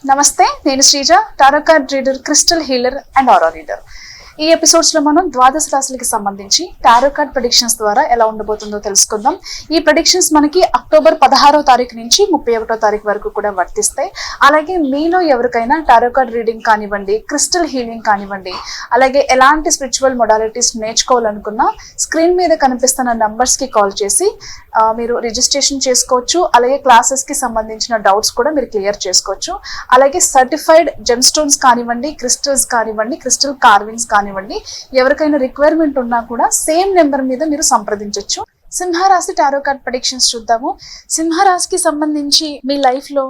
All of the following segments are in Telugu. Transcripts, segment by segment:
నమస్తే, నేను Sreeja, tarot card reader, crystal healer and aura reader. ఈ ఎపిసోడ్స్ లో మనం ద్వాదశ రాశులకి సంబంధించి టారో కార్డ్ ప్రెడిక్షన్స్ ద్వారా ఎలా ఉండబోతుందో తెలుసుకుందాం. ఈ ప్రెడిక్షన్స్ మనకి అక్టోబర్ 16వ తారీఖు నుంచి 31వ తారీఖు వరకు కూడా వర్తిస్తాయి. అలాగే మీలో ఎవరికైనా టారో కార్డ్ రీడింగ్ కానివ్వండి, క్రిస్టల్ హీలింగ్ కానివ్వండి, అలాగే ఎలాంటి స్పిరిచువల్ మొడాలిటీస్ నేర్చుకోవాలనుకున్నా స్క్రీన్ మీద కనిపిస్తున్న నంబర్స్ కి కాల్ చేసి మీరు రిజిస్ట్రేషన్ చేసుకోవచ్చు. అలాగే క్లాసెస్ కి సంబంధించిన డౌట్స్ కూడా మీరు క్లియర్ చేసుకోవచ్చు. అలాగే సర్టిఫైడ్ జెమ్ స్టోన్స్ కానివ్వండి, క్రిస్టల్స్ కానివ్వండి, క్రిస్టల్ కార్వింగ్స్ కానివ్వండి, ఎవరికైనా రిక్వైర్మెంట్ ఉన్నా కూడా సేమ్ నెంబర్ మీద మీరు సంప్రదించవచ్చు. సింహరాశి టారో కార్డ్ ప్రెడిక్షన్స్ చూద్దాము. సింహరాశికి సంబంధించి మీ లైఫ్ లో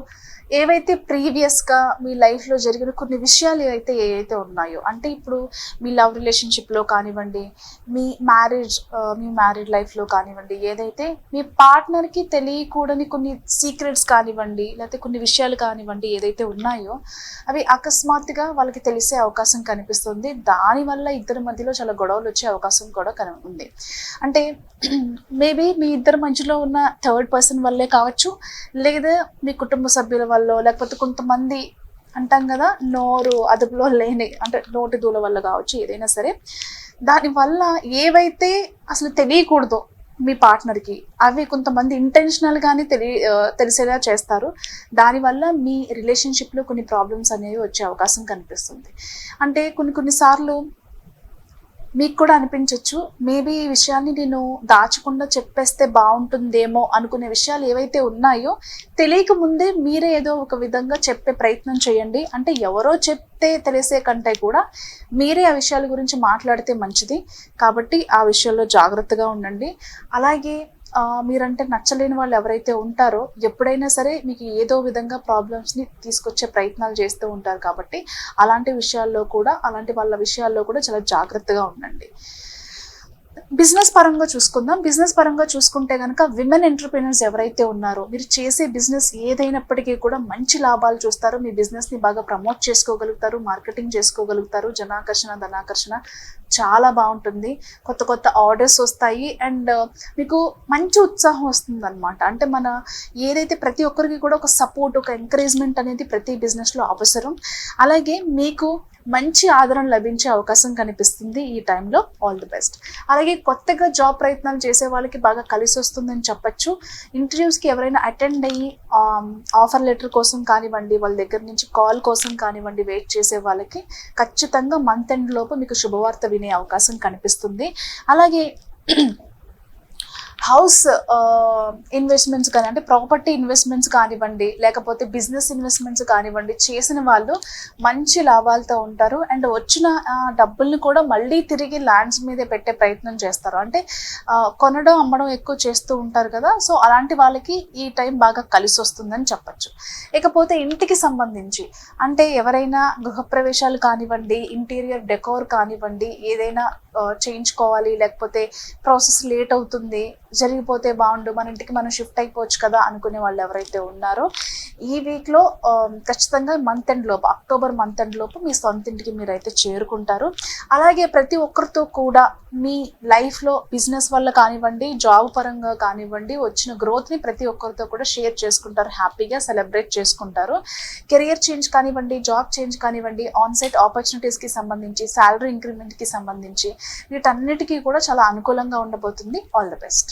ఏవైతే ప్రీవియస్గా మీ లైఫ్లో జరిగిన కొన్ని విషయాలు ఏవైతే ఉన్నాయో, అంటే ఇప్పుడు మీ లవ్ రిలేషన్షిప్లో కానివ్వండి, మీ మ్యారీడ్ లైఫ్లో కానివ్వండి, ఏదైతే మీ పార్ట్నర్కి తెలియకూడని కొన్ని సీక్రెట్స్ కానివ్వండి, లేకపోతే కొన్ని విషయాలు కానివ్వండి ఏదైతే ఉన్నాయో అవి అకస్మాత్తుగా వాళ్ళకి తెలిసే అవకాశం కనిపిస్తుంది. దానివల్ల ఇద్దరి మధ్యలో చాలా గొడవలు వచ్చే అవకాశం కూడా ఉంది. అంటే మేబీ మీ ఇద్దరి మధ్యలో ఉన్న థర్డ్ పర్సన్ వల్లే కావచ్చు, లేదా మీ కుటుంబ సభ్యుల వల్ల, లేకపోతే కొంతమంది అంటాం కదా నోరు అదుపులో లేని అంటే నోటి దూల వల్ల కావచ్చు. ఏదైనా సరే దానివల్ల ఏవైతే అసలు తెలియకూడదో మీ పార్ట్నర్కి అవి కొంతమంది ఇంటెన్షనల్గానే తెలిసేలా చేస్తారు. దానివల్ల మీ రిలేషన్షిప్లో కొన్ని ప్రాబ్లమ్స్ అనేవి వచ్చే అవకాశం కనిపిస్తుంది. అంటే కొన్నిసార్లు మీకు కూడా అనిపించవచ్చు, మేబీ ఈ విషయాన్ని నేను దాచకుండా చెప్పేస్తే బాగుంటుందేమో అనుకునే విషయాలు ఏవైతే ఉన్నాయో తెలియక ముందే మీరే ఏదో ఒక విధంగా చెప్పే ప్రయత్నం చేయండి. అంటే ఎవరో చెప్తే తెలిసే కంటే కూడా మీరే ఆ విషయాల గురించి మాట్లాడితే మంచిది. కాబట్టి ఆ విషయాల్లో జాగ్రత్తగా ఉండండి. అలాగే మీరంటే నచ్చలేని వాళ్ళు ఎవరైతే ఉంటారో ఎప్పుడైనా సరే మీకు ఏదో విధంగా ప్రాబ్లమ్స్ని తీసుకొచ్చే ప్రయత్నాలు చేస్తూ ఉంటారు. కాబట్టి అలాంటి వాళ్ళ విషయాల్లో కూడా చాలా జాగ్రత్తగా ఉండండి. బిజినెస్ పరంగా చూసుకుందాం. బిజినెస్ పరంగా చూసుకుంటే కనుక విమెన్ ఎంటర్‌ప్రెన్యూర్స్ ఎవరైతే ఉన్నారో మీరు చేసే బిజినెస్ ఏదైనప్పటికీ కూడా మంచి లాభాలు చూస్తారు. మీ బిజినెస్ని బాగా ప్రమోట్ చేసుకోగలుగుతారు, మార్కెటింగ్ చేసుకోగలుగుతారు. జనాకర్షణ, ధనాకర్షణ చాలా బాగుంటుంది. కొత్త ఆర్డర్స్ వస్తాయి అండ్ మీకు మంచి ఉత్సాహం వస్తుంది అనమాట. అంటే ఏదైతే ప్రతి ఒక్కరికి కూడా ఒక సపోర్ట్, ఒక ఎంకరేజ్మెంట్ అనేది ప్రతి బిజినెస్లో అవసరం. అలాగే మీకు మంచి ఆదరణ లభించే అవకాశం కనిపిస్తుంది ఈ టైంలో. All the best. అలాగే కొత్తగా జాబ్ ప్రయత్నాలు చేసే వాళ్ళకి బాగా కలిసి వస్తుందని చెప్పచ్చు. ఇంటర్వ్యూస్కి ఎవరైనా అటెండ్ అయ్యి ఆఫర్ లెటర్ కోసం కానివ్వండి, వాళ్ళ దగ్గర నుంచి కాల్ కోసం కానివ్వండి వెయిట్ చేసే వాళ్ళకి ఖచ్చితంగా మంత్ ఎండ్ లోపు మీకు శుభవార్త వినే అవకాశం కనిపిస్తుంది. అలాగే హౌస్ ఇన్వెస్ట్మెంట్స్ కానీ, అంటే ప్రాపర్టీ ఇన్వెస్ట్మెంట్స్ కానివ్వండి, లేకపోతే బిజినెస్ ఇన్వెస్ట్మెంట్స్ కానివ్వండి, చేసిన వాళ్ళు మంచి లాభాలతో ఉంటారు. అండ్ వచ్చిన డబ్బుల్ని కూడా మళ్ళీ తిరిగి ల్యాండ్స్ మీదే పెట్టే ప్రయత్నం చేస్తారు. అంటే కొనడం అమ్మడం ఎక్కువ చేస్తూ ఉంటారు కదా. సో అలాంటి వాళ్ళకి ఈ టైం బాగా కలిసి వస్తుందని చెప్పచ్చు. ఇకపోతే ఇంటికి సంబంధించి అంటే ఎవరైనా గృహప్రవేశాలు కానివ్వండి, ఇంటీరియర్ డెకోర్ కానివ్వండి, ఏదైనా చేయించుకోవాలి, లేకపోతే ప్రాసెస్ లేట్ అవుతుంది, జరిగిపోతే బాగుండు, మన ఇంటికి మనం షిఫ్ట్ అయిపోవచ్చు కదా అనుకునే వాళ్ళు ఎవరైతే ఉన్నారో ఈ వీక్లో ఖచ్చితంగా మంత్ ఎండ్ లోపు, అక్టోబర్ మంత్ ఎండ్ లోపు మీ సొంత ఇంటికి మీరైతే చేరుకుంటారు. అలాగే ప్రతి ఒక్కరితో కూడా మీ లైఫ్లో బిజినెస్ వల్ల కానివ్వండి, జాబ్ పరంగా కానివ్వండి వచ్చిన గ్రోత్ని ప్రతి ఒక్కరితో కూడా షేర్ చేసుకుంటారు, హ్యాపీగా సెలబ్రేట్ చేసుకుంటారు. కెరియర్ చేంజ్ కానివ్వండి, జాబ్ చేంజ్ కానివ్వండి, ఆన్సైట్ ఆపర్చునిటీస్కి సంబంధించి, శాలరీ ఇంక్రిమెంట్కి సంబంధించి వీటన్నిటికీ కూడా చాలా అనుకూలంగా ఉండబోతుంది. All the best.